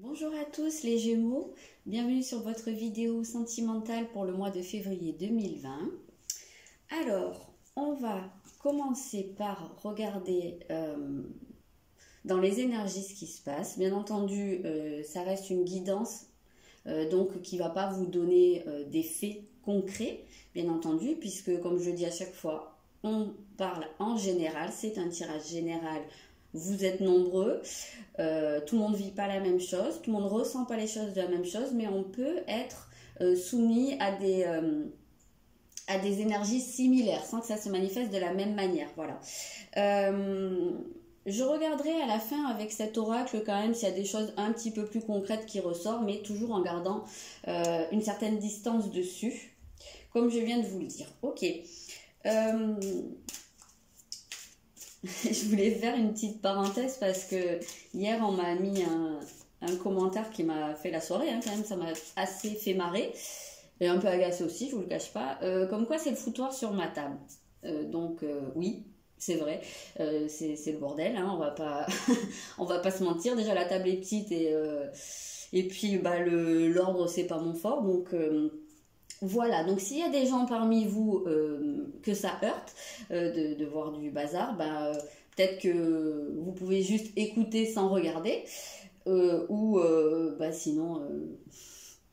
Bonjour à tous les Gémeaux, bienvenue sur votre vidéo sentimentale pour le mois de février 2020. Alors, on va commencer par regarder dans les énergies ce qui se passe. Bien entendu, ça reste une guidance, donc qui ne va pas vous donner des faits concrets, bien entendu, puisque comme je dis à chaque fois, on parle en général, c'est un tirage général. Vous êtes nombreux, tout le monde ne vit pas la même chose, tout le monde ne ressent pas les choses de la même chose, mais on peut être soumis à des énergies similaires, sans que ça se manifeste de la même manière. Voilà. Je regarderai à la fin avec cet oracle quand même s'il y a des choses un petit peu plus concrètes qui ressortent, mais toujours en gardant une certaine distance dessus, comme je viens de vous le dire. Ok. Je voulais faire une petite parenthèse parce que hier on m'a mis un commentaire qui m'a fait la soirée, hein, quand même, ça m'a assez fait marrer et un peu agacé aussi, je vous le cache pas, comme quoi c'est le foutoir sur ma table. Donc oui, c'est vrai, c'est le bordel, hein, on va pas se mentir, déjà la table est petite et puis bah, l'ordre c'est pas mon fort, donc... Voilà, donc s'il y a des gens parmi vous que ça heurte de voir du bazar, bah, peut-être que vous pouvez juste écouter sans regarder, ou bah, sinon,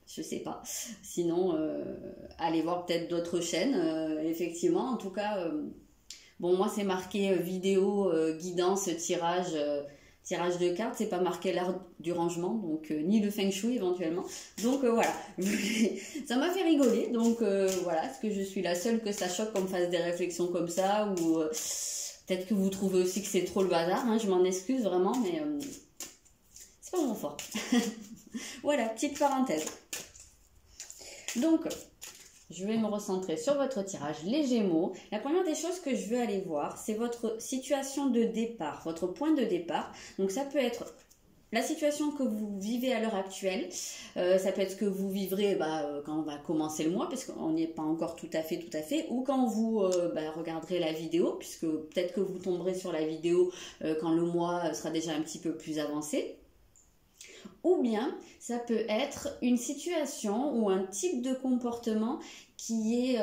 je sais pas, sinon allez voir peut-être d'autres chaînes, effectivement. En tout cas, bon, moi c'est marqué vidéo, guidance, tirage de cartes, c'est pas marqué l'art du rangement, donc ni le feng shui éventuellement. Donc voilà, ça m'a fait rigoler, donc voilà, est-ce que je suis la seule que ça choque qu'on me fasse des réflexions comme ça, ou peut-être que vous trouvez aussi que c'est trop le bazar, hein, je m'en excuse vraiment, mais c'est pas mon fort. Voilà, petite parenthèse. Donc... je vais me recentrer sur votre tirage, les Gémeaux. La première des choses que je veux aller voir, c'est votre situation de départ, votre point de départ. Donc ça peut être la situation que vous vivez à l'heure actuelle, ça peut être ce que vous vivrez quand on va commencer le mois, parce qu'on n'y est pas encore tout à fait, ou quand vous regarderez la vidéo, puisque peut-être que vous tomberez sur la vidéo quand le mois sera déjà un petit peu plus avancé. Ou bien, ça peut être une situation ou un type de comportement qui est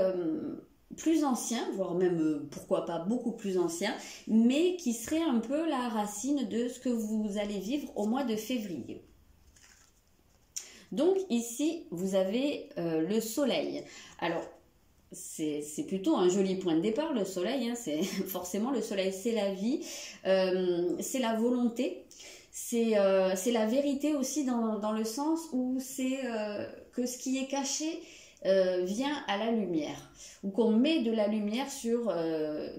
plus ancien, voire même, pourquoi pas, beaucoup plus ancien, mais qui serait un peu la racine de ce que vous allez vivre au mois de février. Donc ici, vous avez le soleil. Alors, c'est plutôt un joli point de départ, le soleil, hein, forcément, le soleil, c'est la vie, c'est la volonté. C'est la vérité aussi dans le sens où c'est que ce qui est caché vient à la lumière, ou qu'on met de la lumière sur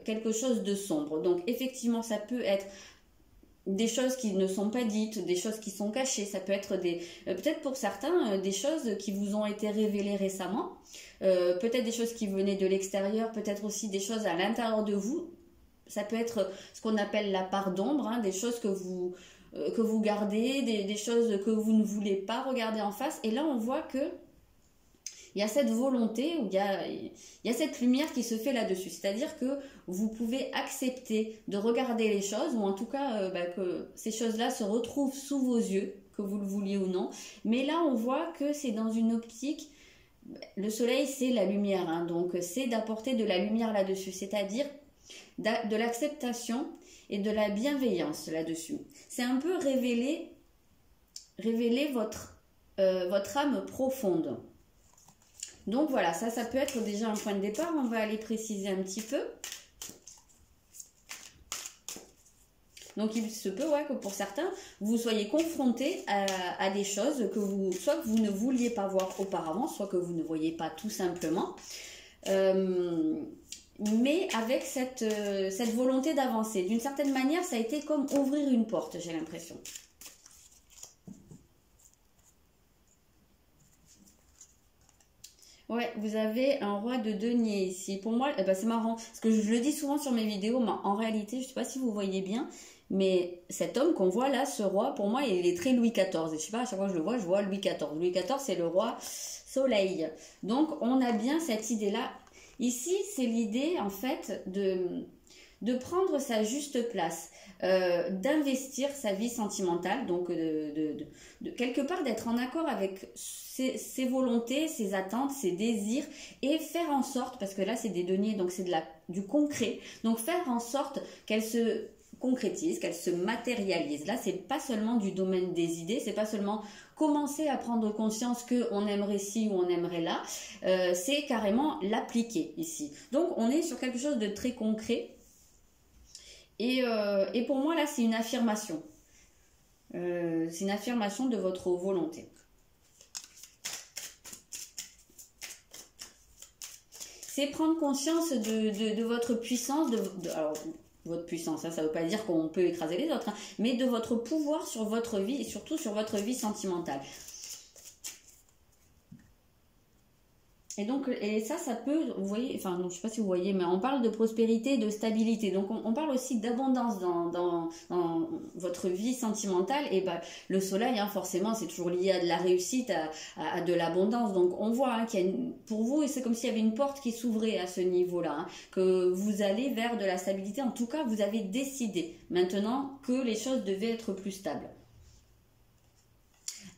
quelque chose de sombre. Donc effectivement, ça peut être des choses qui ne sont pas dites, des choses qui sont cachées, ça peut être peut-être pour certains des choses qui vous ont été révélées récemment, peut-être des choses qui venaient de l'extérieur, peut-être aussi des choses à l'intérieur de vous. Ça peut être ce qu'on appelle la part d'ombre, hein, des choses que vous gardez, des choses que vous ne voulez pas regarder en face. Et là, on voit que il y a cette volonté, il y a cette lumière qui se fait là-dessus. C'est-à-dire que vous pouvez accepter de regarder les choses, ou en tout cas que ces choses-là se retrouvent sous vos yeux, que vous le vouliez ou non. Mais là, on voit que c'est dans une optique... Le soleil, c'est la lumière, hein, donc c'est d'apporter de la lumière là-dessus. C'est-à-dire de l'acceptation et de la bienveillance là-dessus. C'est un peu révéler votre âme profonde. Donc voilà, ça peut être déjà un point de départ. On va aller préciser un petit peu. Donc il se peut que pour certains, vous soyez confrontés à des choses soit que vous ne vouliez pas voir auparavant, soit que vous ne voyez pas tout simplement. Mais avec cette volonté d'avancer. D'une certaine manière, ça a été comme ouvrir une porte, j'ai l'impression. Ouais, vous avez un roi de denier ici. Pour moi, c'est marrant, parce que je le dis souvent sur mes vidéos, mais en réalité, je ne sais pas si vous voyez bien, mais cet homme qu'on voit là, ce roi, pour moi, il est très Louis XIV. Et je sais pas, à chaque fois que je le vois, je vois Louis XIV. Louis XIV, c'est le roi soleil. Donc, on a bien cette idée-là. Ici, c'est l'idée, en fait, de prendre sa juste place, d'investir sa vie sentimentale, donc de quelque part d'être en accord avec ses volontés, ses attentes, ses désirs et faire en sorte, parce que là c'est des deniers, donc c'est du concret, donc faire en sorte qu'elle se concrétise, qu'elle se matérialise. Là, c'est pas seulement du domaine des idées, c'est pas seulement commencer à prendre conscience qu'on aimerait ci ou on aimerait là, c'est carrément l'appliquer ici. Donc, on est sur quelque chose de très concret. Et pour moi, là, c'est une affirmation. C'est une affirmation de votre volonté. C'est prendre conscience de votre puissance, alors, votre puissance, ça ne veut pas dire qu'on peut écraser les autres, hein, mais de votre pouvoir sur votre vie et surtout sur votre vie sentimentale. Et donc, ça peut, vous voyez, enfin, donc, je ne sais pas si vous voyez, mais on parle de prospérité, de stabilité. Donc, on parle aussi d'abondance dans votre vie sentimentale. Et ben, le soleil, hein, forcément, c'est toujours lié à de la réussite, à de l'abondance. Donc, on voit hein, qu'il y a pour vous, c'est comme s'il y avait une porte qui s'ouvrait à ce niveau-là, hein, que vous allez vers de la stabilité. En tout cas, vous avez décidé maintenant que les choses devaient être plus stables.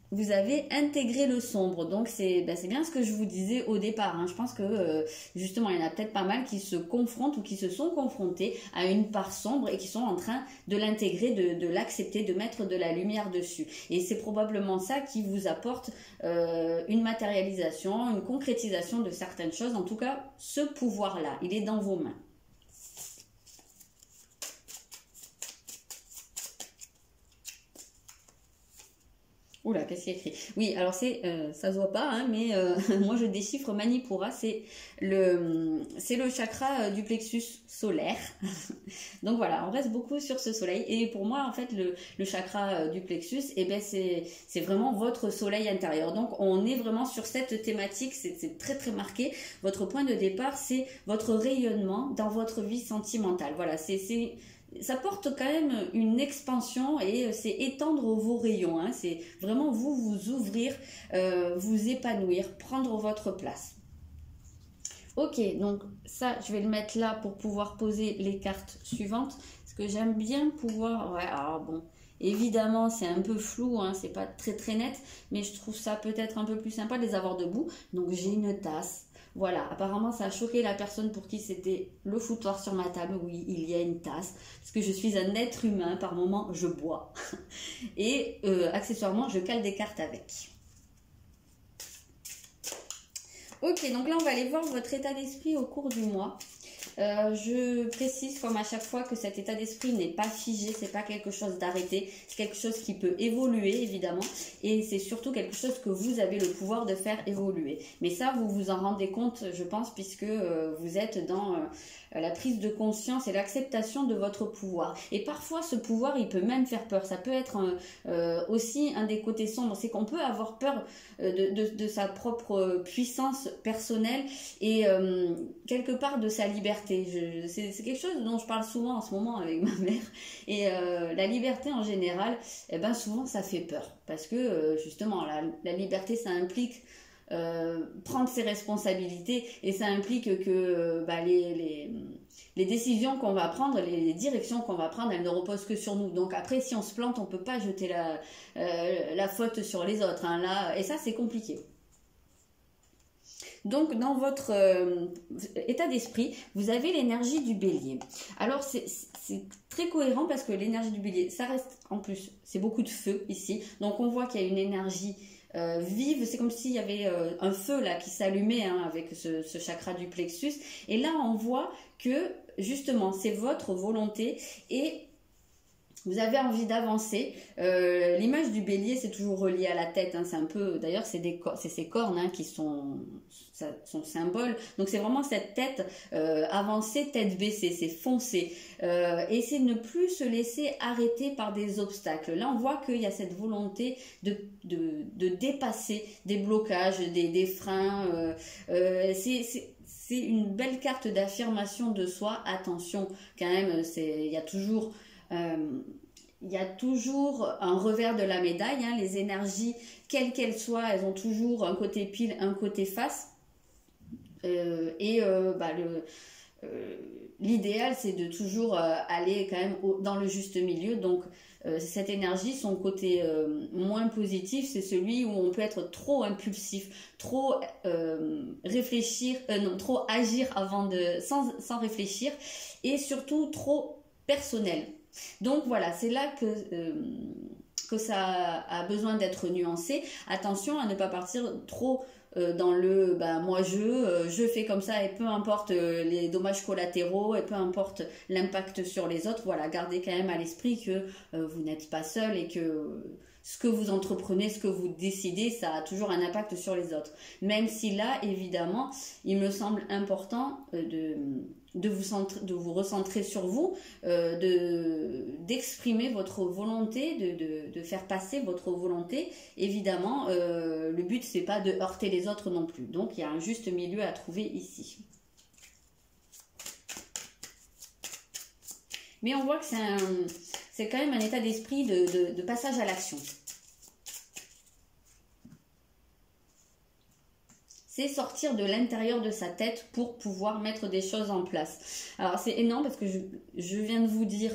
Vous avez intégré le sombre, donc c'est bien ce que je vous disais au départ. Hein. Je pense que justement, il y en a peut-être pas mal qui se confrontent ou qui se sont confrontés à une part sombre et qui sont en train de l'intégrer, de l'accepter, de mettre de la lumière dessus. Et c'est probablement ça qui vous apporte une matérialisation, une concrétisation de certaines choses. En tout cas, ce pouvoir-là, il est dans vos mains. Oula, qu'est-ce qu'il y a écrit? Oui, alors ça se voit pas, hein, mais moi je déchiffre Manipura, c'est le chakra du plexus solaire. Donc voilà, on reste beaucoup sur ce soleil. Et pour moi, en fait, le chakra du plexus, eh ben, c'est vraiment votre soleil intérieur. Donc on est vraiment sur cette thématique, c'est très très marqué. Votre point de départ, c'est votre rayonnement dans votre vie sentimentale. Voilà, ça porte quand même une expansion et c'est étendre vos rayons. Hein. C'est vraiment vous ouvrir, vous épanouir, prendre votre place. Ok, donc ça, je vais le mettre là pour pouvoir poser les cartes suivantes. Parce que j'aime bien pouvoir... Ouais, alors bon, évidemment, c'est un peu flou, hein, c'est pas très très net. Mais je trouve ça peut-être un peu plus sympa de les avoir debout. Donc j'ai une tasse. Voilà, apparemment ça a choqué la personne pour qui c'était le foutoir sur ma table. Oui, il y a une tasse, parce que je suis un être humain, par moment je bois. Et accessoirement, je cale des cartes avec. Ok, donc là on va aller voir votre état d'esprit au cours du mois. Je précise comme à chaque fois que cet état d'esprit n'est pas figé, c'est pas quelque chose d'arrêté, c'est quelque chose qui peut évoluer évidemment et c'est surtout quelque chose que vous avez le pouvoir de faire évoluer. Mais ça vous vous en rendez compte je pense puisque vous êtes dans la prise de conscience et l'acceptation de votre pouvoir. Et parfois ce pouvoir il peut même faire peur, ça peut être aussi un des côtés sombres, c'est qu'on peut avoir peur de sa propre puissance personnelle et quelque part de sa liberté. C'est quelque chose dont je parle souvent en ce moment avec ma mère et la liberté en général, eh ben souvent ça fait peur parce que justement la liberté ça implique prendre ses responsabilités et ça implique que les décisions qu'on va prendre, les directions qu'on va prendre, elles ne reposent que sur nous. Donc après, si on se plante, on ne peut pas jeter la faute sur les autres. Hein, là, et ça, c'est compliqué. Donc, dans votre état d'esprit, vous avez l'énergie du bélier. Alors, c'est très cohérent parce que l'énergie du bélier, ça reste, en plus, c'est beaucoup de feu ici. Donc, on voit qu'il y a une énergie vive. C'est comme s'il y avait un feu là qui s'allumait hein, avec ce chakra du plexus. Et là, on voit que, justement, c'est votre volonté et vous avez envie d'avancer. L'image du bélier, c'est toujours relié à la tête. Hein, c'est un peu, d'ailleurs, c'est ces cornes hein, qui sont son symbole. Donc, c'est vraiment cette tête avancée, tête baissée. C'est foncé. Et c'est ne plus se laisser arrêter par des obstacles. Là, on voit qu'il y a cette volonté de dépasser des blocages, des freins. C'est une belle carte d'affirmation de soi. Attention, quand même, il y a toujours un revers de la médaille. Hein. Les énergies, quelles qu'elles soient, elles ont toujours un côté pile, un côté face. l'idéal, c'est de toujours aller quand même dans le juste milieu. Donc, cette énergie, son côté moins positif, c'est celui où on peut être trop impulsif, trop réfléchir, non, trop agir sans réfléchir, et surtout trop personnel. Donc voilà, c'est là que ça a besoin d'être nuancé. Attention à ne pas partir trop dans le moi je fais comme ça et peu importe les dommages collatéraux et peu importe l'impact sur les autres. Voilà, gardez quand même à l'esprit que vous n'êtes pas seul et que ce que vous entreprenez, ce que vous décidez, ça a toujours un impact sur les autres. Même si là, évidemment, il me semble important de vous recentrer sur vous, d'exprimer votre volonté, de faire passer votre volonté. Évidemment, le but, c'est pas de heurter les autres non plus. Donc, il y a un juste milieu à trouver ici. Mais on voit que c'est quand même un état d'esprit de passage à l'action. C'est sortir de l'intérieur de sa tête pour pouvoir mettre des choses en place. Alors c'est énorme parce que je viens de vous dire,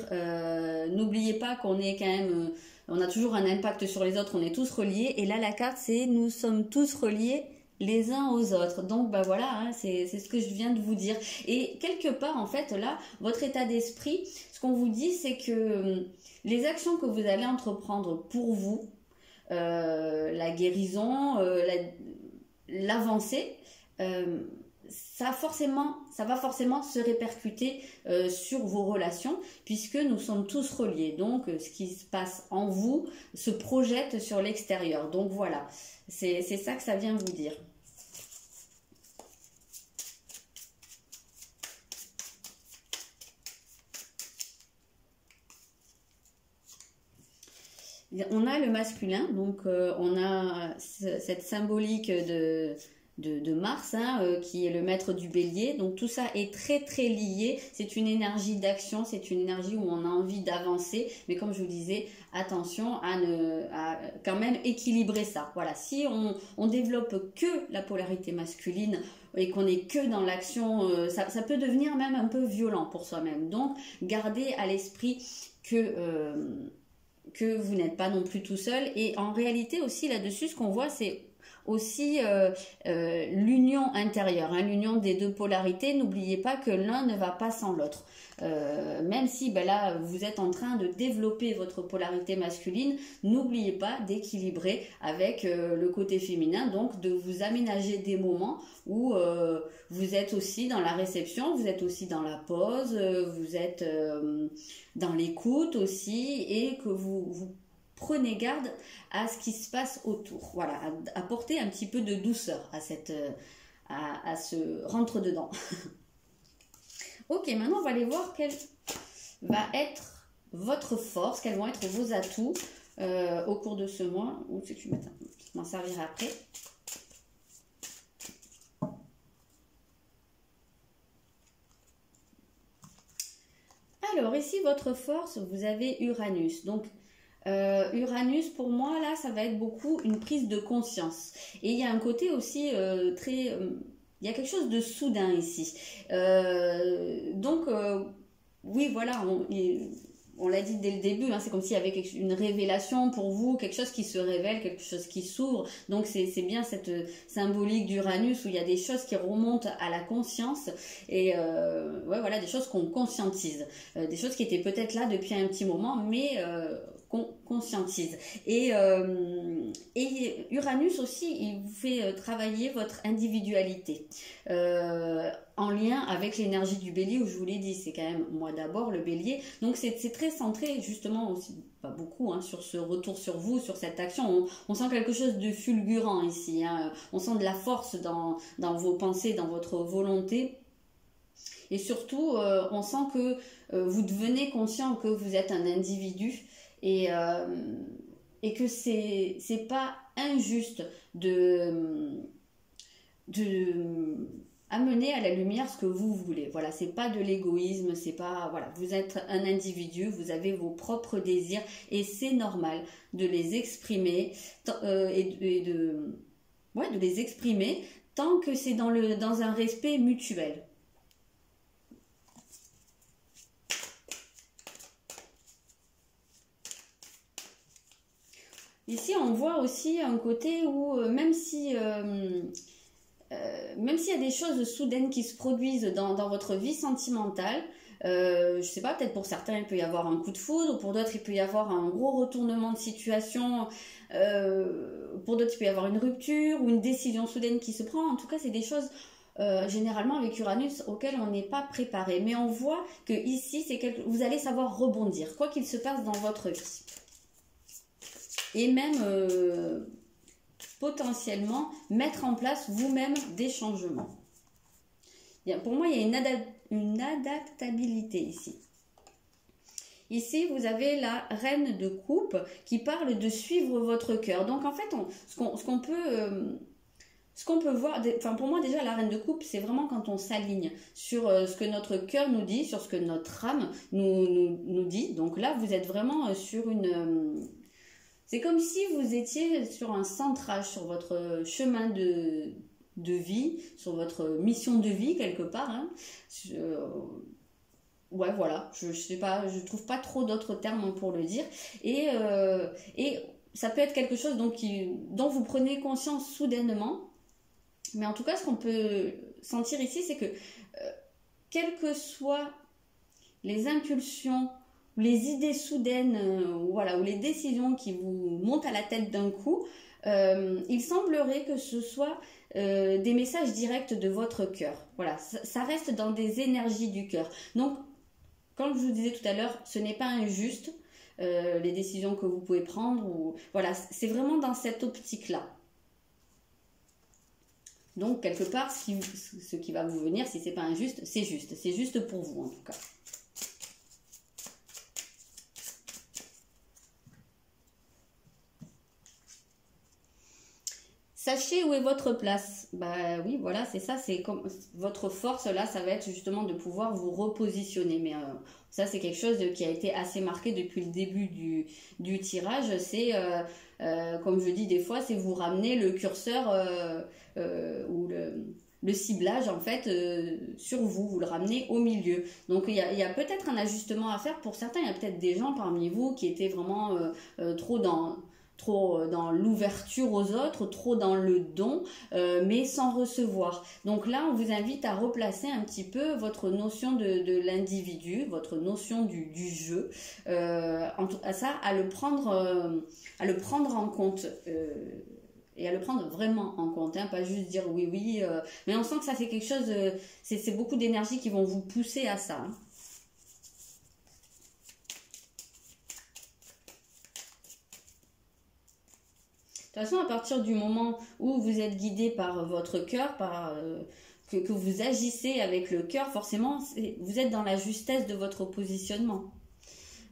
n'oubliez pas qu'on est quand même, on a toujours un impact sur les autres, on est tous reliés. Et là la carte c'est nous sommes tous reliés les uns aux autres. Donc bah voilà, hein, c'est ce que je viens de vous dire. Et quelque part en fait là, votre état d'esprit, ce qu'on vous dit c'est que les actions que vous allez entreprendre pour vous, la guérison, l'avancée, ça va forcément se répercuter sur vos relations puisque nous sommes tous reliés. Donc ce qui se passe en vous se projette sur l'extérieur. Donc voilà, c'est ça que ça vient vous dire. On a le masculin, donc on a cette symbolique de Mars, hein, qui est le maître du bélier. Donc tout ça est très très lié. C'est une énergie d'action, c'est une énergie où on a envie d'avancer. Mais comme je vous disais, attention à quand même équilibrer ça. Voilà, si on développe que la polarité masculine et qu'on est que dans l'action, ça peut devenir même un peu violent pour soi-même. Donc gardez à l'esprit que vous n'êtes pas non plus tout seul. Et en réalité aussi là-dessus, ce qu'on voit, c'est aussi l'union intérieure, hein, l'union des deux polarités. N'oubliez pas que l'un ne va pas sans l'autre. Même si là vous êtes en train de développer votre polarité masculine, n'oubliez pas d'équilibrer avec le côté féminin, donc de vous aménager des moments où vous êtes aussi dans la réception, vous êtes aussi dans la pause, vous êtes dans l'écoute aussi, et que vous prenez garde à ce qui se passe autour. Voilà, apporter un petit peu de douceur à ce rentre-dedans. Ok, maintenant on va aller voir quelle va être votre force, quels vont être vos atouts au cours de ce mois. Ou c'est que je m'en servirai après. Alors ici, votre force, vous avez Uranus. Donc Uranus, pour moi, là, ça va être beaucoup une prise de conscience. Et il y a un côté aussi très... il y a quelque chose de soudain ici. Donc, oui, voilà, on l'a dit dès le début, hein, c'est comme s'il y avait une révélation pour vous, quelque chose qui se révèle, quelque chose qui s'ouvre. Donc c'est bien cette symbolique d'Uranus où il y a des choses qui remontent à la conscience et ouais, voilà, des choses qu'on conscientise, des choses qui étaient peut-être là depuis un petit moment, mais qu'on conscientise. Et Uranus aussi, il vous fait travailler votre individualité. En lien avec l'énergie du bélier, où je vous l'ai dit, c'est quand même moi d'abord le bélier. Donc c'est très centré justement aussi, pas beaucoup, hein, sur ce retour sur vous, sur cette action. On sent quelque chose de fulgurant ici, hein. On sent de la force dans vos pensées, dans votre volonté. Et surtout, on sent que vous devenez conscient que vous êtes un individu et que c'est pas injuste de amener à la lumière ce que vous voulez. Voilà, c'est pas de l'égoïsme, c'est pas... Voilà, vous êtes un individu, vous avez vos propres désirs et c'est normal de les exprimer de les exprimer tant que c'est dans un respect mutuel. Ici, on voit aussi un côté où, même s'il y a des choses soudaines qui se produisent dans votre vie sentimentale, je sais pas, peut-être pour certains, il peut y avoir un coup de foudre, pour d'autres, il peut y avoir un gros retournement de situation, pour d'autres, il peut y avoir une rupture ou une décision soudaine qui se prend. En tout cas, c'est des choses, généralement, avec Uranus, auxquelles on n'est pas préparé. Mais on voit que ici, vous allez savoir rebondir, quoi qu'il se passe dans votre vie. Et même potentiellement mettre en place vous-même des changements. Pour moi, il y a une adaptabilité ici. Ici, vous avez la reine de coupe qui parle de suivre votre cœur. Donc, en fait, ce qu'on peut voir, enfin pour moi déjà la reine de coupe, c'est vraiment quand on s'aligne sur ce que notre cœur nous dit, sur ce que notre âme nous dit. Donc là, vous êtes vraiment sur une... c'est comme si vous étiez sur un centrage, sur votre chemin de vie, sur votre mission de vie quelque part. Hein. Ouais, voilà, je sais pas, je trouve pas trop d'autres termes pour le dire. Et ça peut être quelque chose dont vous prenez conscience soudainement. Mais en tout cas, ce qu'on peut sentir ici, c'est que quelles que soient les impulsions, les idées soudaines, voilà, ou les décisions qui vous montent à la tête d'un coup, il semblerait que ce soit des messages directs de votre cœur. Voilà, ça reste dans des énergies du cœur. Donc, comme je vous disais tout à l'heure, ce n'est pas injuste, les décisions que vous pouvez prendre. Voilà, c'est vraiment dans cette optique-là. Donc, quelque part, ce qui va vous venir, si ce n'est pas injuste, c'est juste. C'est juste pour vous, en tout cas. Sachez où est votre place. Bah oui, voilà, c'est ça. C'est comme votre force, là, ça va être justement de pouvoir vous repositionner. Mais ça, c'est quelque chose qui a été assez marqué depuis le début du tirage. C'est, comme je dis des fois, c'est vous ramener le curseur ou le ciblage, en fait, sur vous. Vous le ramenez au milieu. Donc, il y a peut-être un ajustement à faire. Pour certains, il y a peut-être des gens parmi vous qui étaient vraiment trop dans l'ouverture aux autres, trop dans le don, mais sans recevoir. Donc là, on vous invite à replacer un petit peu votre notion de l'individu, votre notion du jeu, à le prendre en compte. Et à le prendre vraiment en compte, hein, pas juste dire oui, oui, mais on sent que ça c'est quelque chose, c'est beaucoup d'énergie qui vont vous pousser à ça. Hein. De toute façon, à partir du moment où vous êtes guidé par votre cœur, que vous agissez avec le cœur, forcément, vous êtes dans la justesse de votre positionnement.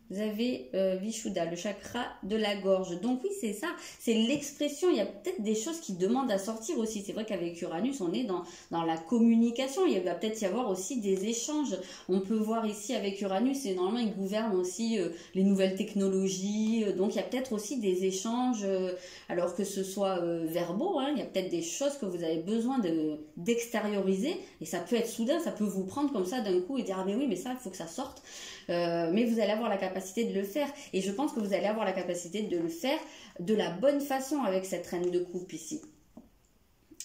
Vous avez Vishuddha, le chakra de la gorge. Donc oui, c'est ça, c'est l'expression. Il y a peut-être des choses qui demandent à sortir aussi. C'est vrai qu'avec Uranus, on est dans la communication. Il va peut-être y avoir aussi des échanges. On peut voir ici avec Uranus, et normalement, il gouverne aussi les nouvelles technologies. Donc il y a peut-être aussi des échanges, alors que ce soit verbaux. Hein, il y a peut-être des choses que vous avez besoin d'extérioriser. Et ça peut être soudain, ça peut vous prendre comme ça d'un coup et dire « Ah mais oui, mais ça, il faut que ça sorte ». Mais vous allez avoir la capacité de le faire, et je pense que vous allez avoir la capacité de le faire de la bonne façon avec cette reine de coupe ici.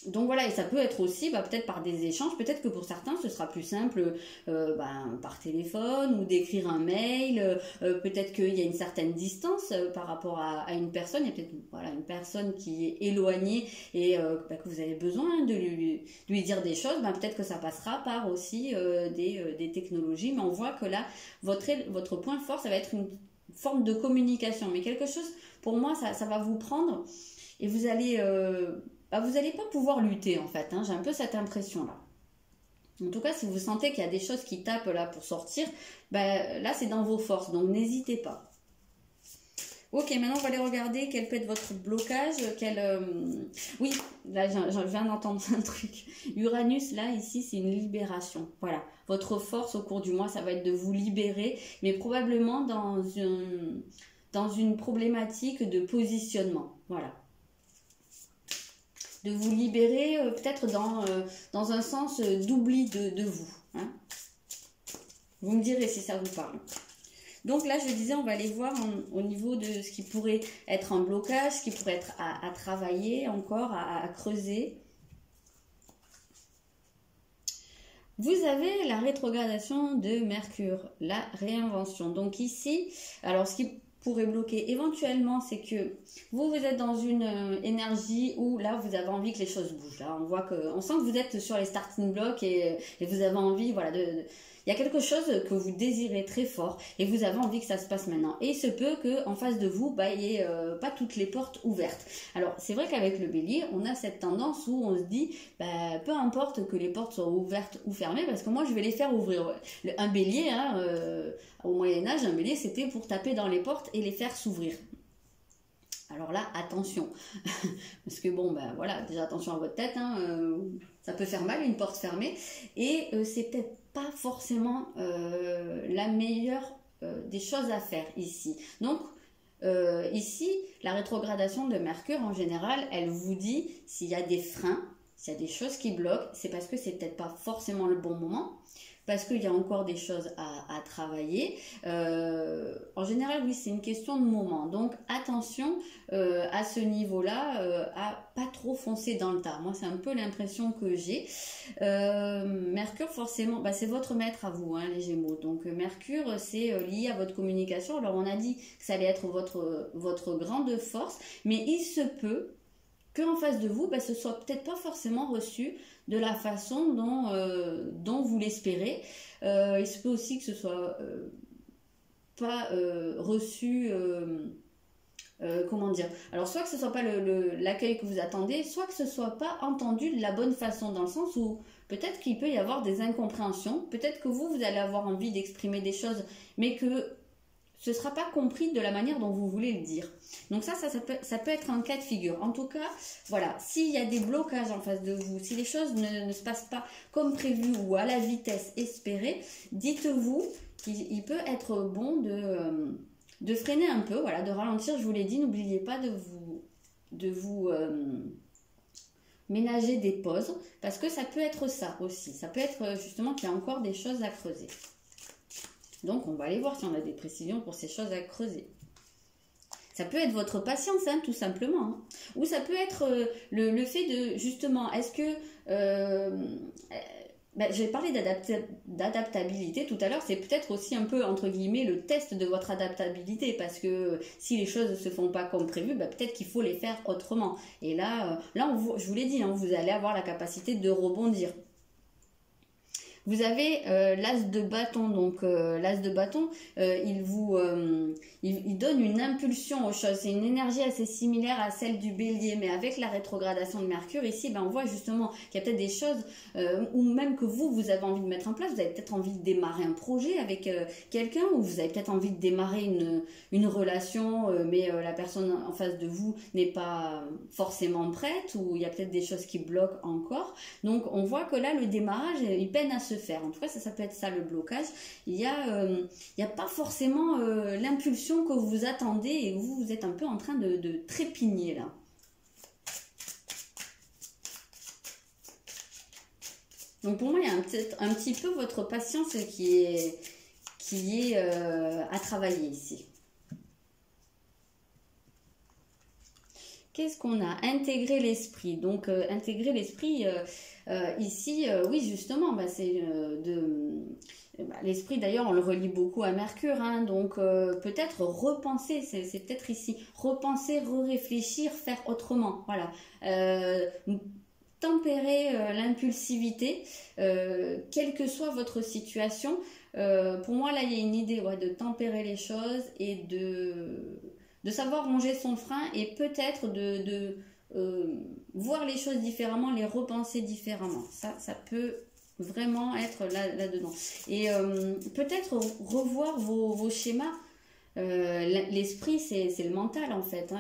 Donc voilà, et ça peut être aussi peut-être par des échanges, peut-être que pour certains ce sera plus simple par téléphone ou d'écrire un mail, peut-être qu'il y a une certaine distance par rapport à une personne, il y a peut-être une personne qui est éloignée et que vous avez besoin de lui dire des choses, peut-être que ça passera par aussi des technologies, mais on voit que là, votre point fort, ça va être une forme de communication, mais quelque chose, pour moi, ça va vous prendre et vous allez... vous n'allez pas pouvoir lutter en fait, hein. J'ai un peu cette impression-là. En tout cas, si vous sentez qu'il y a des choses qui tapent là pour sortir, là c'est dans vos forces, donc n'hésitez pas. Ok, maintenant on va aller regarder quel peut être votre blocage, Oui, là je viens d'entendre un truc. Uranus, là, ici, c'est une libération. Voilà, votre force au cours du mois, ça va être de vous libérer, mais probablement dans une problématique de positionnement. Voilà. De vous libérer peut-être dans un sens d'oubli de vous. Hein. Vous me direz si ça vous parle. Donc là, je disais, on va aller voir au niveau de ce qui pourrait être un blocage, ce qui pourrait être à travailler encore, à creuser. Vous avez la rétrogradation de Mercure, la réinvention. Donc ici, alors ce qui pourrait bloquer éventuellement, c'est que vous êtes dans une énergie où là, vous avez envie que les choses bougent. Là, on sent que vous êtes sur les starting blocks et vous avez envie, voilà, il y a quelque chose que vous désirez très fort et vous avez envie que ça se passe maintenant. Et il se peut qu'en face de vous, il n'y ait pas toutes les portes ouvertes. Alors, c'est vrai qu'avec le bélier, on a cette tendance où on se dit, peu importe que les portes soient ouvertes ou fermées, parce que moi, je vais les faire ouvrir. Un bélier, au Moyen-Âge, un bélier, c'était pour taper dans les portes et les faire s'ouvrir. Alors là, attention, parce que bon, voilà, déjà attention à votre tête, ça peut faire mal une porte fermée, et c'est peut-être pas forcément la meilleure des choses à faire ici. Donc, ici, la rétrogradation de Mercure, en général, elle vous dit s'il y a des freins, s'il y a des choses qui bloquent, c'est parce que c'est peut-être pas forcément le bon moment, parce qu'il y a encore des choses à travailler. En général, oui, c'est une question de moment. Donc, attention à ce niveau-là, à pas trop foncer dans le tas. Moi, c'est un peu l'impression que j'ai. Mercure, forcément, c'est votre maître à vous, les Gémeaux. Donc, Mercure, c'est lié à votre communication. Alors, on a dit que ça allait être votre grande force, mais il se peut qu'en face de vous, ce soit peut-être pas forcément reçu de la façon dont vous l'espérez. Il se peut aussi que ce soit pas reçu, comment dire, alors soit que ce soit pas l'accueil que vous attendez, soit que ce soit pas entendu de la bonne façon, dans le sens où peut-être qu'il peut y avoir des incompréhensions, peut-être que vous allez avoir envie d'exprimer des choses, mais que ce ne sera pas compris de la manière dont vous voulez le dire. Donc ça peut être un cas de figure. En tout cas, voilà, s'il y a des blocages en face de vous, si les choses ne se passent pas comme prévu ou à la vitesse espérée, dites-vous qu'il peut être bon de freiner un peu, voilà, de ralentir. Je vous l'ai dit, n'oubliez pas de vous ménager des pauses, parce que ça peut être ça aussi. Ça peut être justement qu'il y a encore des choses à creuser. Donc, on va aller voir si on a des précisions pour ces choses à creuser. Ça peut être votre patience, tout simplement. Ou ça peut être le fait de, justement, est-ce que... j'ai parlé d'adaptabilité tout à l'heure, c'est peut-être aussi un peu, entre guillemets, le test de votre adaptabilité, parce que si les choses ne se font pas comme prévu, peut-être qu'il faut les faire autrement. Et là je vous l'ai dit, vous allez avoir la capacité de rebondir. Vous avez l'as de bâton, donc l'as de bâton, il donne une impulsion aux choses, c'est une énergie assez similaire à celle du bélier, mais avec la rétrogradation de Mercure, ici, on voit justement qu'il y a peut-être des choses, ou même que vous avez envie de mettre en place, vous avez peut-être envie de démarrer un projet avec quelqu'un, ou vous avez peut-être envie de démarrer une relation, mais la personne en face de vous n'est pas forcément prête, ou il y a peut-être des choses qui bloquent encore, donc on voit que là, le démarrage, il peine à se faire. En tout cas, ça peut être ça le blocage. Il y a pas forcément l'impulsion que vous attendez et vous êtes un peu en train de trépigner là. Donc pour moi, il y a un petit peu votre patience qui est à travailler ici. Qu'est-ce qu'on a? Intégrer l'esprit. Donc, intégrer l'esprit, ici, oui, justement, c'est l'esprit, d'ailleurs, on le relie beaucoup à Mercure, donc peut-être repenser, c'est peut-être ici, repenser, réfléchir, faire autrement, voilà. Tempérer l'impulsivité, quelle que soit votre situation. Pour moi, là, il y a une idée de tempérer les choses et de savoir ranger son frein et peut-être de voir les choses différemment, les repenser différemment. Ça peut vraiment être là-dedans. Et peut-être revoir vos schémas. L'esprit, c'est le mental en fait.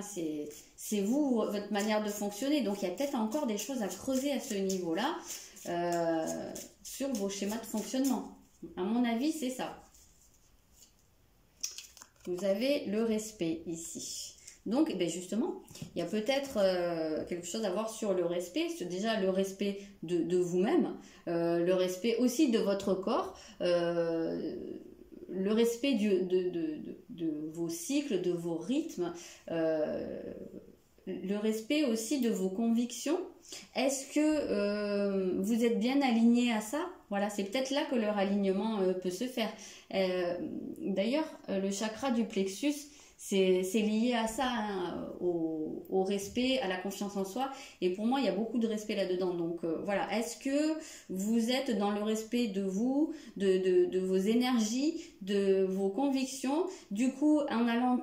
C'est vous, votre manière de fonctionner. Donc il y a peut-être encore des choses à creuser à ce niveau-là sur vos schémas de fonctionnement. À mon avis, c'est ça. Vous avez le respect ici. Donc, justement, il y a peut-être quelque chose à voir sur le respect. C'est déjà le respect de vous-même, le respect aussi de votre corps, le le respect de vos cycles, de vos rythmes, le respect aussi de vos convictions. Est-ce que vous êtes bien aligné à ça? Voilà, c'est peut-être là que leur alignement peut se faire. D'ailleurs, le chakra du plexus, c'est lié à ça, hein, au respect, à la confiance en soi. Et pour moi, il y a beaucoup de respect là-dedans. Donc voilà, est-ce que vous êtes dans le respect de vous, de vos énergies, de vos convictions? Du coup, en allant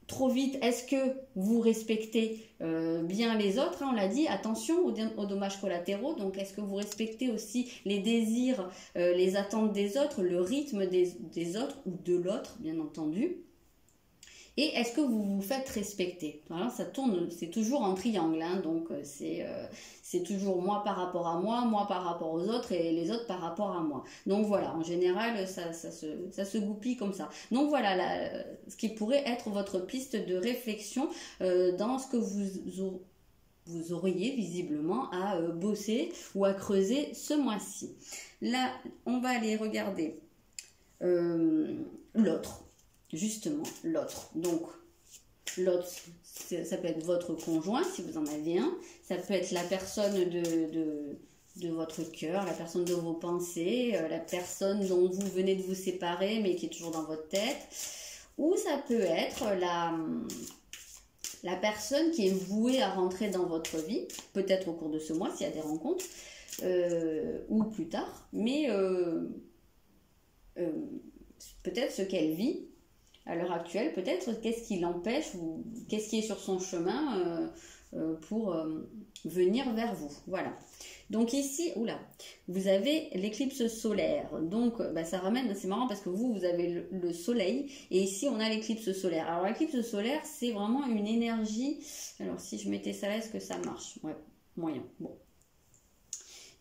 trop vite, est-ce que vous respectez bien les autres, hein, on l'a dit, attention aux dommages collatéraux. Donc est-ce que vous respectez aussi les désirs, les attentes des autres, le rythme des autres ou de l'autre, bien entendu? Et est-ce que vous vous faites respecter? Voilà, ça tourne, c'est toujours en triangle, hein, donc c'est toujours moi par rapport à moi par rapport aux autres et les autres par rapport à moi. Donc voilà, en général, ça se goupille comme ça. Donc voilà, ce qui pourrait être votre piste de réflexion dans ce que vous auriez visiblement à bosser ou à creuser ce mois-ci. Là, on va aller regarder l'autre. Justement, l'autre. Donc, l'autre, ça peut être votre conjoint, si vous en avez un. Ça peut être la personne de votre cœur, la personne de vos pensées, la personne dont vous venez de vous séparer, mais qui est toujours dans votre tête. Ou ça peut être la personne qui est vouée à rentrer dans votre vie, peut-être au cours de ce mois, s'il y a des rencontres, ou plus tard. Mais peut-être ce qu'elle vit à l'heure actuelle, peut-être qu'est-ce qui l'empêche ou qu'est-ce qui est sur son chemin pour venir vers vous. Voilà. Donc ici, oula, vous avez l'éclipse solaire. Donc ça ramène, c'est marrant parce que vous avez le soleil et ici on a l'éclipse solaire. Alors l'éclipse solaire, c'est vraiment une énergie. Alors si je mettais ça là, est-ce que ça marche? Ouais, moyen. Bon.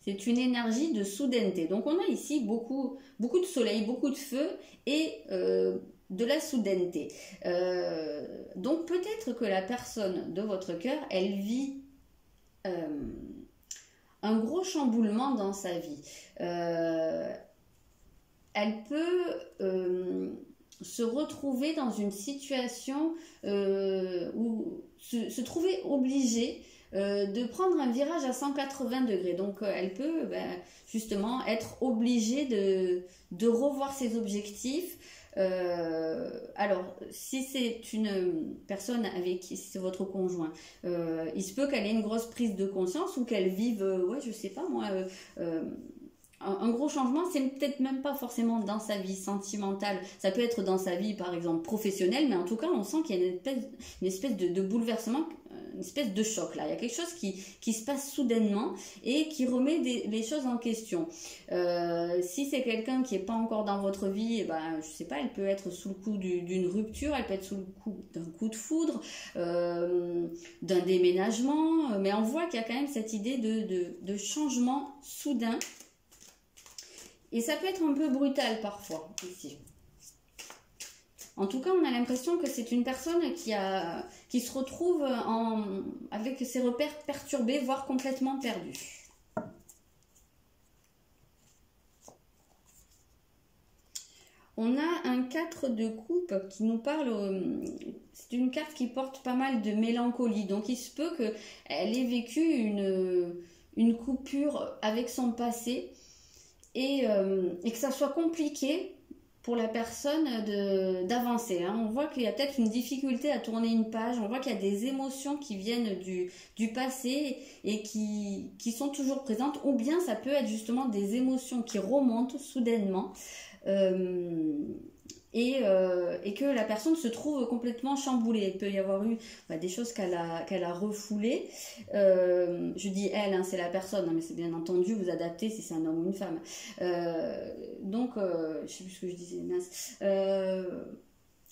C'est une énergie de soudaineté. Donc on a ici beaucoup de soleil, beaucoup de feu et de la soudaineté. Donc peut-être que la personne de votre cœur, elle vit un gros chamboulement dans sa vie. Elle peut se retrouver dans une situation où se trouver obligée de prendre un virage à 180 degrés. Donc elle peut justement être obligée de revoir ses objectifs. Alors, si c'est une personne avec qui c'est votre conjoint, il se peut qu'elle ait une grosse prise de conscience ou qu'elle vive, ouais, je sais pas moi, un gros changement. C'est peut-être même pas forcément dans sa vie sentimentale, ça peut être dans sa vie par exemple professionnelle, mais en tout cas on sent qu'il y a une espèce de bouleversement, une espèce de choc là. Il y a quelque chose qui se passe soudainement et qui remet les choses en question. Si c'est quelqu'un qui n'est pas encore dans votre vie, je sais pas, elle peut être sous le coup d'une rupture, elle peut être sous le coup d'un coup de foudre, d'un déménagement, mais on voit qu'il y a quand même cette idée de changement soudain. Et ça peut être un peu brutal parfois ici. En tout cas, on a l'impression que c'est une personne qui se retrouve avec ses repères perturbés, voire complètement perdus. On a un 4 de coupe qui nous parle, c'est une carte qui porte pas mal de mélancolie. Donc il se peut qu'elle ait vécu une coupure avec son passé et que ça soit compliqué pour la personne d'avancer. Hein. On voit qu'il y a peut-être une difficulté à tourner une page, on voit qu'il y a des émotions qui viennent du passé et qui sont toujours présentes, ou bien ça peut être justement des émotions qui remontent soudainement et que la personne se trouve complètement chamboulée. Il peut y avoir eu des choses qu'elle a refoulées. Je dis elle, hein, c'est la personne, hein, mais c'est bien entendu, vous adaptez si c'est un homme ou une femme. Donc, je sais plus ce que je disais, mince.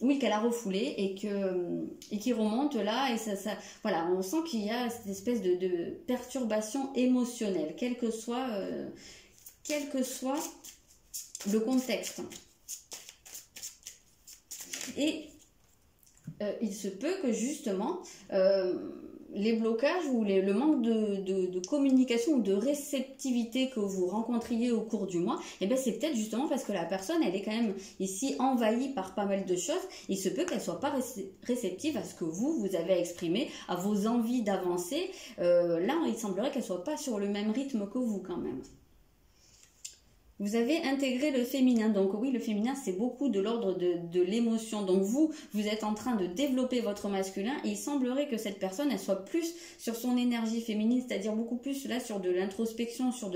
Oui, qu'elle a refoulé et qui remonte là, et ça, voilà, on sent qu'il y a cette espèce de perturbation émotionnelle, quel que soit le contexte. Et il se peut que justement les blocages ou le manque de communication ou de réceptivité que vous rencontriez au cours du mois, et bien c'est peut-être justement parce que la personne, elle est quand même ici envahie par pas mal de choses. Il se peut qu'elle soit pas réceptive à ce que vous avez exprimé, à vos envies d'avancer. Là, il semblerait qu'elle soit pas sur le même rythme que vous quand même. Vous avez intégré le féminin. Donc oui, le féminin, c'est beaucoup de l'ordre de l'émotion. Donc vous êtes en train de développer votre masculin et il semblerait que cette personne, elle soit plus sur son énergie féminine, c'est-à-dire beaucoup plus là sur de l'introspection, sur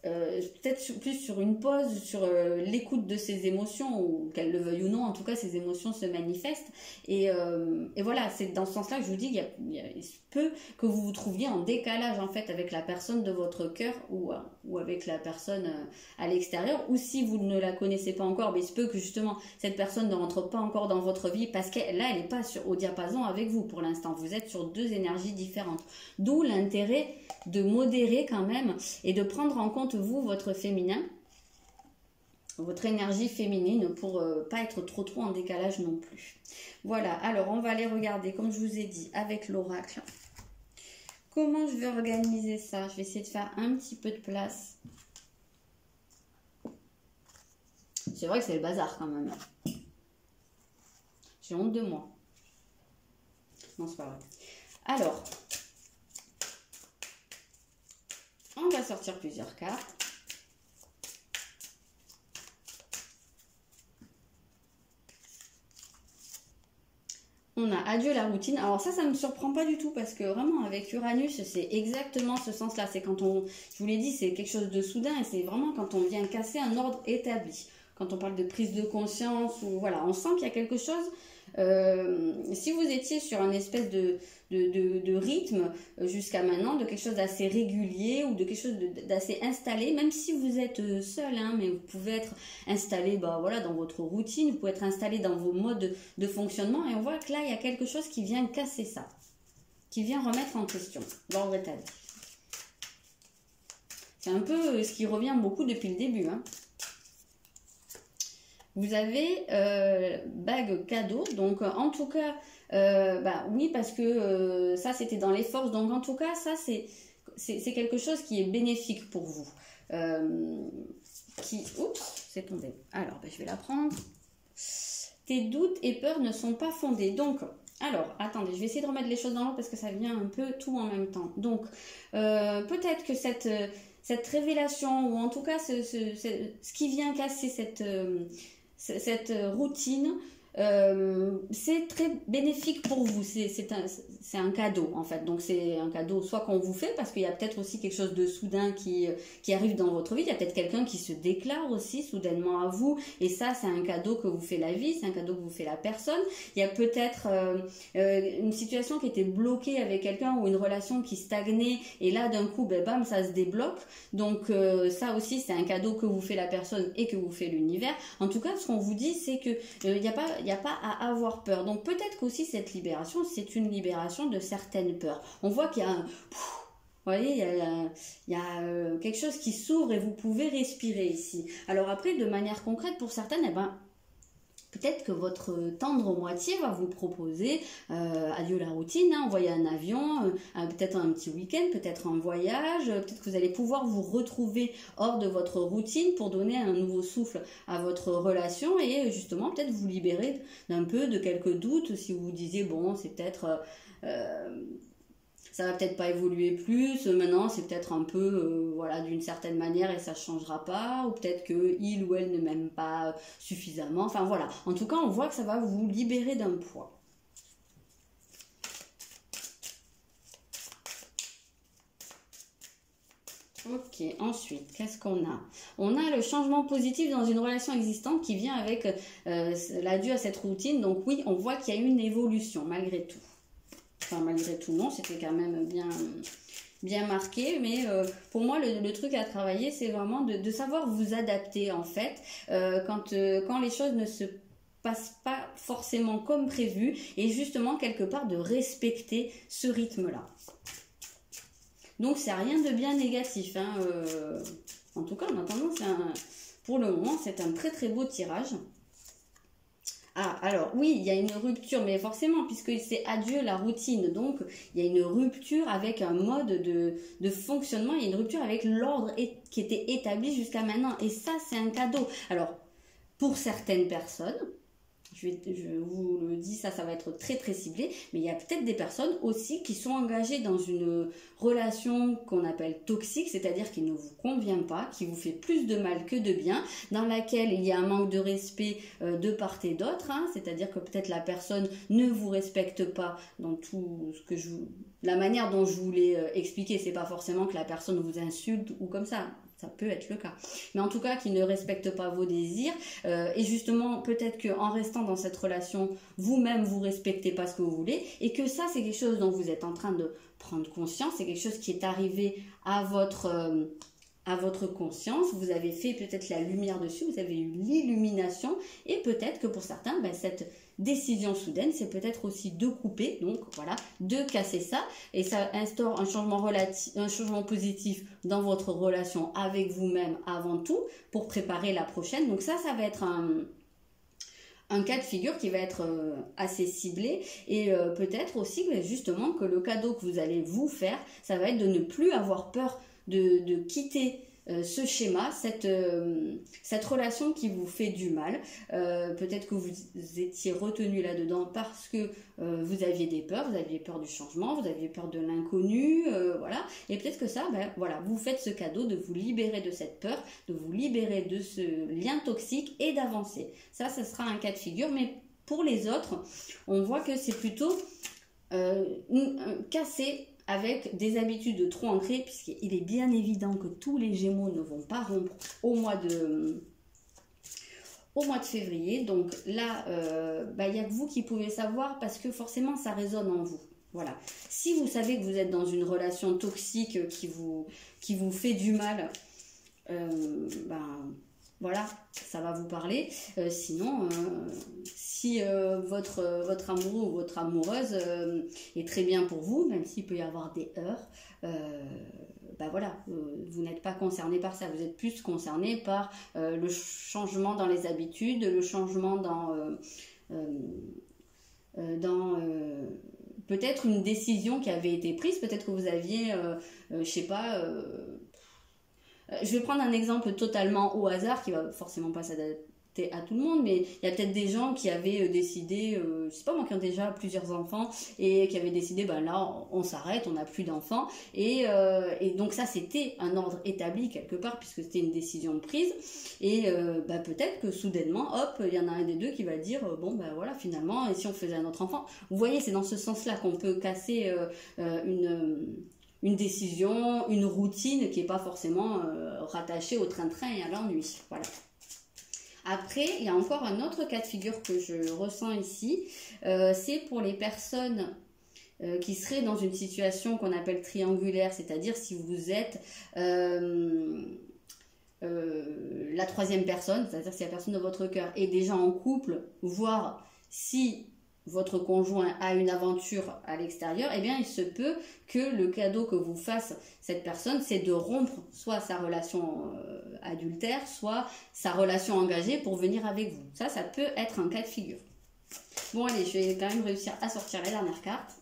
peut-être plus sur une pause, sur l'écoute de ses émotions, ou qu'elle le veuille ou non, en tout cas ses émotions se manifestent. Et voilà, c'est dans ce sens-là que je vous dis qu'il se peut que vous vous trouviez en décalage en fait avec la personne de votre cœur ou avec la personne à l'extérieur, ou si vous ne la connaissez pas encore, mais il se peut que justement cette personne ne rentre pas encore dans votre vie parce que là elle n'est pas au diapason avec vous pour l'instant, vous êtes sur deux énergies différentes, d'où l'intérêt de modérer quand même et de prendre en compte vous, votre féminin, votre énergie féminine pour pas être trop en décalage non plus. Voilà, alors on va aller regarder, comme je vous ai dit, avec l'oracle. Comment je vais organiser ça? Je vais essayer de faire un petit peu de place. C'est vrai que c'est le bazar quand même. J'ai honte de moi. Non, c'est pas vrai. Alors, on va sortir plusieurs cartes. On a adieu la routine. Alors ça ne me surprend pas du tout parce que vraiment avec Uranus, c'est exactement ce sens-là. C'est quand je vous l'ai dit, c'est quelque chose de soudain et c'est vraiment quand on vient casser un ordre établi. Quand on parle de prise de conscience ou voilà, on sent qu'il y a quelque chose. Si vous étiez sur un espèce de rythme jusqu'à maintenant, de quelque chose d'assez régulier ou de quelque chose d'assez installé, même si vous êtes seul, hein, mais vous pouvez être installé voilà, dans votre routine, vous pouvez être installé dans vos modes de fonctionnement et on voit que là, il y a quelque chose qui vient casser ça, qui vient remettre en question l'ordre établi. C'est un peu ce qui revient beaucoup depuis le début, hein. Vous avez bague cadeau, donc en tout cas, oui, parce que ça c'était dans les forces, donc en tout cas, ça c'est quelque chose qui est bénéfique pour vous. Oups, c'est tombé. Alors, je vais la prendre. Tes doutes et peurs ne sont pas fondés. Donc, alors, attendez, je vais essayer de remettre les choses dans l'ordre parce que ça vient un peu tout en même temps. Donc, peut-être que cette révélation, ou en tout cas ce qui vient casser cette routine, c'est très bénéfique pour vous, c'est un cadeau en fait, donc c'est un cadeau soit qu'on vous fait parce qu'il y a peut-être aussi quelque chose de soudain qui arrive dans votre vie, il y a peut-être quelqu'un qui se déclare aussi soudainement à vous et ça c'est un cadeau que vous fait la vie, c'est un cadeau que vous fait la personne. Il y a peut-être une situation qui était bloquée avec quelqu'un ou une relation qui stagnait et là d'un coup bam ça se débloque, donc ça aussi c'est un cadeau que vous fait la personne et que vous fait l'univers. En tout cas ce qu'on vous dit c'est que il n'y a pas à avoir peur. Donc peut-être qu'aussi cette libération, c'est une libération de certaines peurs. On voit qu'il y a un... Vous voyez, il y a quelque chose qui s'ouvre et vous pouvez respirer ici. Alors après, de manière concrète, pour certaines, peut-être que votre tendre moitié va vous proposer adieu la routine, hein, envoyer un avion, peut-être un petit week-end, peut-être un voyage, peut-être que vous allez pouvoir vous retrouver hors de votre routine pour donner un nouveau souffle à votre relation et justement peut-être vous libérer d'un peu de quelques doutes si vous vous disiez bon c'est peut-être... ça va peut-être pas évoluer plus, maintenant c'est peut-être un peu voilà d'une certaine manière et ça changera pas, ou peut-être que il ou elle ne m'aime pas suffisamment, enfin voilà, en tout cas on voit que ça va vous libérer d'un poids. Ok, ensuite, qu'est-ce qu'on a? On a le changement positif dans une relation existante qui vient avec l'adieu à cette routine, donc oui, on voit qu'il y a une évolution malgré tout. Enfin, malgré tout, non, c'était quand même bien marqué, mais pour moi, le truc à travailler, c'est vraiment de savoir vous adapter, en fait, quand les choses ne se passent pas forcément comme prévu, et justement, quelque part, de respecter ce rythme-là. Donc, c'est rien de bien négatif, hein, en tout cas, en attendant, pour le moment, c'est un très très beau tirage. Ah, alors oui, il y a une rupture, mais forcément, puisque c'est adieu la routine. Donc, il y a une rupture avec un mode de fonctionnement, il y a une rupture avec l'ordre qui était établi jusqu'à maintenant. Et ça, c'est un cadeau. Alors, pour certaines personnes, je vous le dis, ça va être très très ciblé, mais il y a peut-être des personnes aussi qui sont engagées dans une relation qu'on appelle toxique, c'est-à-dire qui ne vous convient pas, qui vous fait plus de mal que de bien, dans laquelle il y a un manque de respect de part et d'autre, hein, c'est-à-dire que peut-être la personne ne vous respecte pas dans tout ce que la manière dont je vous l'ai expliqué, c'est pas forcément que la personne vous insulte ou comme ça peut être le cas. Mais en tout cas, qui ne respecte pas vos désirs. Et justement, peut-être qu'en restant dans cette relation, vous-même, vous respectez pas ce que vous voulez. Et que ça, c'est quelque chose dont vous êtes en train de prendre conscience. C'est quelque chose qui est arrivé à votre conscience. Vous avez fait peut-être la lumière dessus. Vous avez eu l'illumination. Et peut-être que pour certains, cette décision soudaine, c'est peut-être aussi de couper, donc voilà, de casser ça, et ça instaure un changement positif dans votre relation avec vous-même avant tout, pour préparer la prochaine. Donc ça va être un cas de figure qui va être assez ciblé, et peut-être aussi justement que le cadeau que vous allez vous faire, ça va être de ne plus avoir peur de quitter ce schéma, cette relation qui vous fait du mal. Peut-être que vous étiez retenu là-dedans parce que vous aviez des peurs, vous aviez peur du changement, vous aviez peur de l'inconnu, voilà. Et peut-être que ça, voilà, vous faites ce cadeau de vous libérer de cette peur, de vous libérer de ce lien toxique et d'avancer. Ça sera un cas de figure, mais pour les autres, on voit que c'est plutôt casser avec des habitudes trop ancrées, puisqu'il est bien évident que tous les Gémeaux ne vont pas rompre au mois de février. Donc là, il n'y a que vous qui pouvez savoir, parce que forcément ça résonne en vous. Voilà. Si vous savez que vous êtes dans une relation toxique qui vous fait du mal, voilà, ça va vous parler. Sinon, si votre amoureux ou votre amoureuse est très bien pour vous, même s'il peut y avoir des heurts, voilà, vous n'êtes pas concerné par ça. Vous êtes plus concerné par le changement dans les habitudes, le changement dans peut-être une décision qui avait été prise. Peut-être que vous aviez, je sais pas... je vais prendre un exemple totalement au hasard qui va forcément pas s'adapter à tout le monde, mais il y a peut-être des gens qui avaient décidé, je sais pas moi, qui ont déjà plusieurs enfants et qui avaient décidé, là on s'arrête, on n'a plus d'enfants, et donc ça c'était un ordre établi quelque part puisque c'était une décision prise, et peut-être que soudainement, hop, il y en a un des deux qui va dire, voilà, finalement, et si on faisait un autre enfant. Vous voyez, c'est dans ce sens-là qu'on peut casser une décision, une routine qui n'est pas forcément rattachée au train-train et à l'ennui. Voilà. Après, il y a encore un autre cas de figure que je ressens ici. C'est pour les personnes qui seraient dans une situation qu'on appelle triangulaire, c'est-à-dire si vous êtes la troisième personne, c'est-à-dire si la personne de votre cœur est déjà en couple, voire si votre conjoint a une aventure à l'extérieur, il se peut que le cadeau que vous fasse cette personne, c'est de rompre soit sa relation adultère, soit sa relation engagée pour venir avec vous. Ça peut être un cas de figure. Bon, allez, je vais quand même réussir à sortir la dernière carte.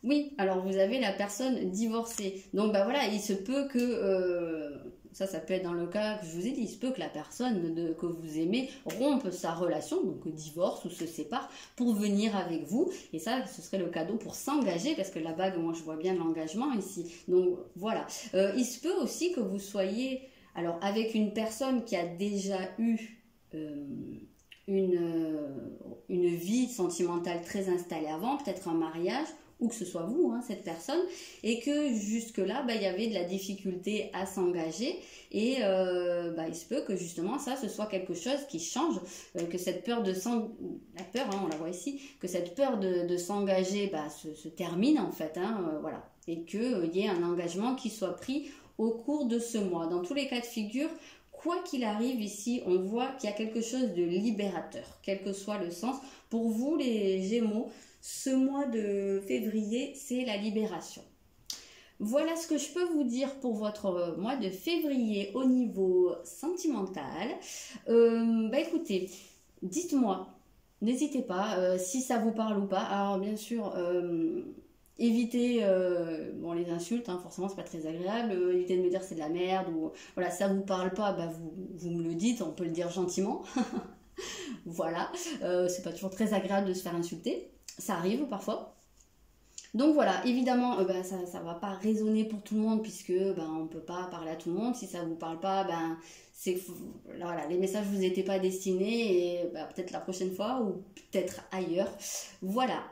Oui, alors vous avez la personne divorcée. Donc voilà, il se peut que... ça peut être dans le cas que je vous ai dit, il se peut que la personne que vous aimez rompe sa relation, donc divorce ou se sépare, pour venir avec vous. Et ça, ce serait le cadeau pour s'engager, parce que la bague, moi je vois bien l'engagement ici. Donc voilà. Il se peut aussi que vous soyez avec une personne qui a déjà eu une vie sentimentale très installée avant, peut-être un mariage, ou que ce soit vous, cette personne, et que jusque-là, il y avait de la difficulté à s'engager, et il se peut que justement ça, ce soit quelque chose qui change, que cette peur la peur, on la voit ici, que cette peur de s'engager se termine en fait, voilà, et qu'il y ait un engagement qui soit pris au cours de ce mois. Dans tous les cas de figure, quoi qu'il arrive ici, on voit qu'il y a quelque chose de libérateur, quel que soit le sens. Pour vous, les Gémeaux, ce mois de février, c'est la libération. Voilà ce que je peux vous dire pour votre mois de février au niveau sentimental. Écoutez, dites-moi, n'hésitez pas si ça vous parle ou pas. Alors bien sûr, évitez les insultes, hein, forcément c'est pas très agréable. Évitez de me dire c'est de la merde ou voilà, ça vous parle pas, bah, vous me le dites, on peut le dire gentiment. Voilà, c'est pas toujours très agréable de se faire insulter, ça arrive parfois. Donc voilà, évidemment, ça va pas résonner pour tout le monde puisque on peut pas parler à tout le monde. Si ça vous parle pas, voilà, les messages vous étaient pas destinés et peut-être la prochaine fois ou peut-être ailleurs. Voilà,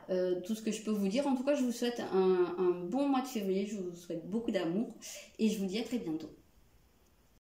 tout ce que je peux vous dire. En tout cas, je vous souhaite un bon mois de février. Je vous souhaite beaucoup d'amour et je vous dis à très bientôt.